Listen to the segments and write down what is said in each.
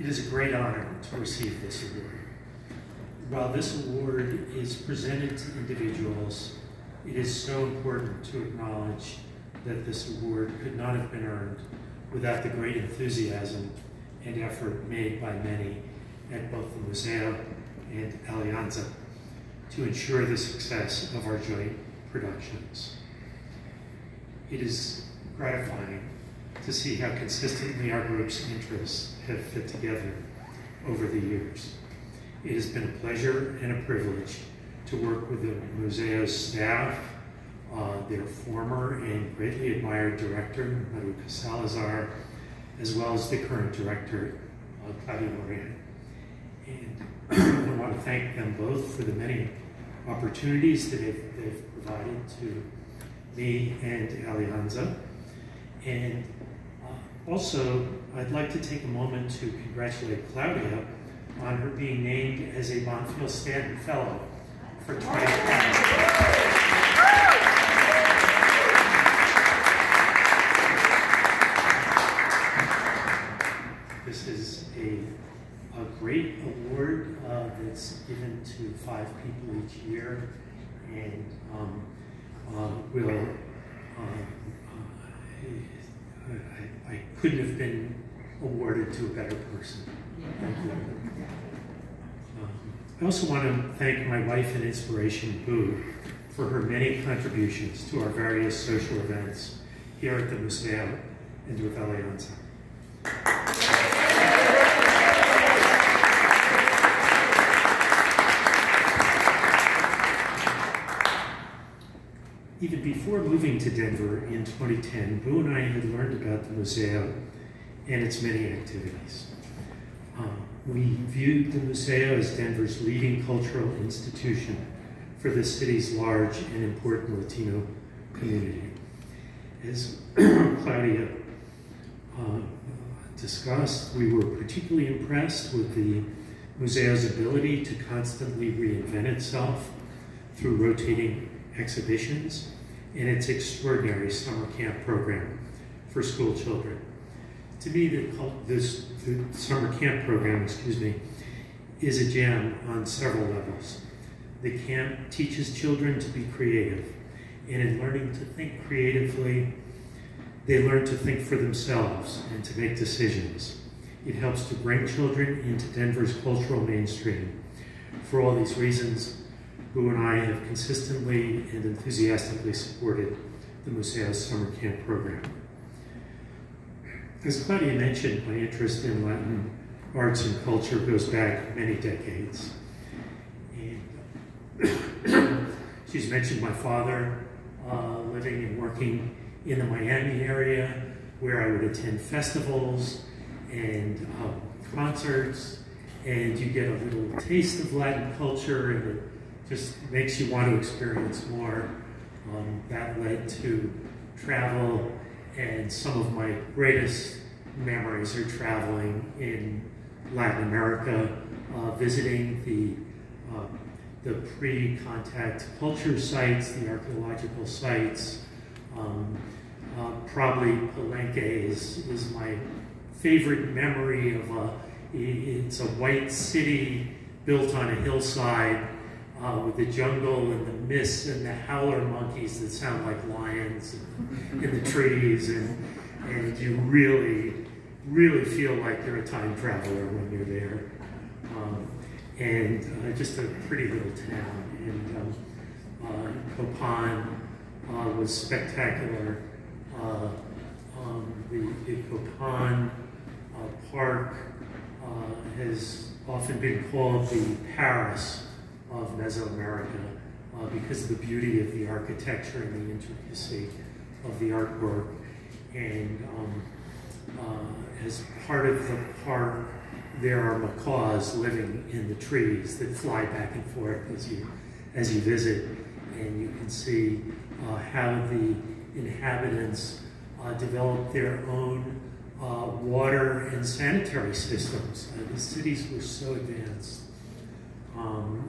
It is a great honor to receive this award. While this award is presented to individuals, it is so important to acknowledge that this award could not have been earned without the great enthusiasm and effort made by many at both the Museo and Alianza to ensure the success of our joint productions. It is gratifying to see how consistently our group's interests have fit together over the years. It has been a pleasure and a privilege to work with the Museo's staff, their former and greatly admired director, Maruca Salazar, as well as the current director, Claudia Moran. And I want to thank them both for the many opportunities that they've provided to me and Alianza. And also, I'd like to take a moment to congratulate Claudia on her being named as a Bonfield Stanton Fellow for 2020. This is a great award that's given to 5 people each year, and I couldn't have been awarded to a better person. Thank you. I also want to thank my wife and inspiration, Boo, for her many contributions to our various social events here at the Museo and with Alianza. Even before moving to Denver in 2010, Boo and I had learned about the Museo and its many activities. We viewed the Museo as Denver's leading cultural institution for the city's large and important Latino community. As Claudia discussed, we were particularly impressed with the Museo's ability to constantly reinvent itself through rotating exhibitions and its extraordinary summer camp program for school children. To me, the summer camp program, is a gem on several levels. The camp teaches children to be creative, and in learning to think creatively, they learn to think for themselves and to make decisions. It helps to bring children into Denver's cultural mainstream. For all these reasons, Boo and I have consistently and enthusiastically supported the Museo's summer camp program. As Claudia mentioned, my interest in Latin arts and culture goes back many decades. And she's mentioned my father living and working in the Miami area, where I would attend festivals and concerts, and you get a little taste of Latin culture, and it just makes you want to experience more. That led to travel, and some of my greatest memories are traveling in Latin America, visiting the pre-contact culture sites, the archaeological sites. Probably Palenque is my favorite memory of it's a white city built on a hillside with the jungle and the mist and the howler monkeys that sound like lions in the trees, and you really feel like you're a time traveler when you're there. And just a pretty little town. And Copan was spectacular. The Copan Park has often been called the Paris of Mesoamerica because of the beauty of the architecture and the intricacy of the artwork. And as part of the park, there are macaws living in the trees that fly back and forth as you visit, and you can see how the inhabitants developed their own water and sanitary systems. The cities were so advanced.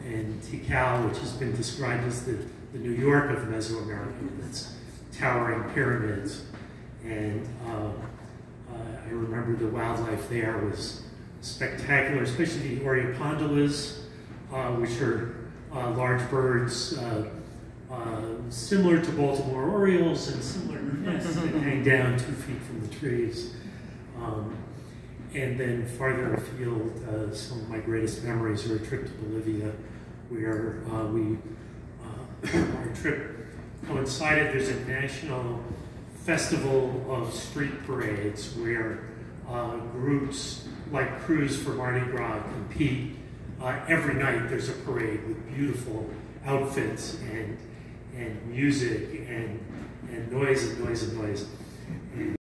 And Tikal, which has been described as the New York of Mesoamerica, with its towering pyramids. And I remember the wildlife there was spectacular, especially the Oreopondylas, which are large birds similar to Baltimore Orioles and similar to nests that hang down 2 feet from the trees. And then farther afield, some of my greatest memories are a trip to Bolivia, where our trip coincided. There's a national festival of street parades where groups like Crews for Mardi Gras compete. Every night there's a parade with beautiful outfits and music and noise and noise and noise. And